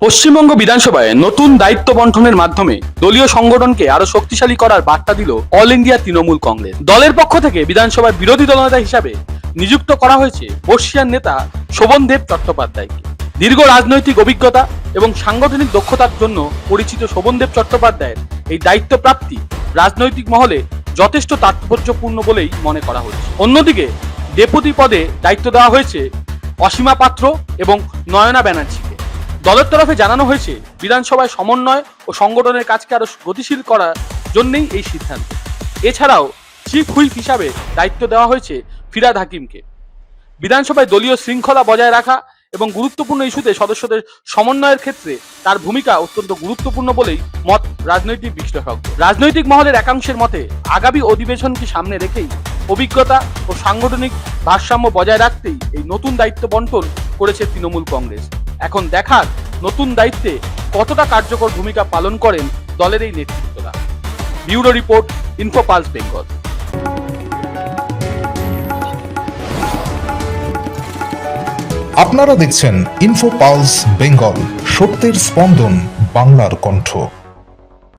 পশ্চিমবঙ্গ বিধানসভায় নতুন দায়িত্ব বন্টনের মাধ্যমে দলীয় সংগঠনকে আরো শক্তিশালী করার বার্তা দিল অল ইন্ডিয়া তৃণমূল কংগ্রেস। দলের পক্ষ থেকে বিধানসভার বিরোধী দলনেতা হিসাবে নিযুক্ত করা হয়েছে বর্ষিয়ান নেতা শোভনদেব চট্টোপাধ্যায়কে। দীর্ঘ রাজনৈতিক অভিজ্ঞতা এবং সাংগঠনিক দক্ষতার জন্য পরিচিত শোভনদেব চট্টোপাধ্যায়ের এই দায়িত্ব প্রাপ্তি রাজনৈতিক মহলে যথেষ্ট তাৎপর্যপূর্ণ বলেই মনে করা হচ্ছে। অন্যদিকে ডেপুটি পদে দায়িত্ব দেওয়া হয়েছে অসীমা পাত্র এবং নয়না ব্যানার্জিকে। দলের তরফে জানানো হয়েছে বিধানসভায় সমন্বয় ও সংগঠনের কাজকে আরো গতিশীল করার জন্যই এই সিদ্ধান্ত। এছাড়াও চিফ হুইপ হিসাবে দায়িত্ব দেওয়া হয়েছে ফিরহাদ হাকিমকে। বিধানসভায় দলীয় শৃঙ্খলা বজায় রাখা এবং গুরুত্বপূর্ণ ইস্যুতে সদস্যদের সমন্বয়ের ক্ষেত্রে তার ভূমিকা অত্যন্ত গুরুত্বপূর্ণ বলেই মত রাজনৈতিক বিশ্লেষক। রাজনৈতিক মহলের একাংশের মতে আগামী অধিবেশনকে সামনে রেখেই অভিজ্ঞতা ও সাংগঠনিক ভারসাম্য বজায় রাখতেই এই নতুন দায়িত্ব বন্টন করেছে তৃণমূল কংগ্রেস। এখন দেখার নতুন দায়িত্বে কতটা কার্যকর ভূমিকা পালন করেন দলের এই নেতৃত্বরা। Bureau report, Infopulse Bengal. আপনারা দেখছেন ইনফোপালস বেঙ্গল, সত্যের স্পন্দন, বাংলার কণ্ঠ।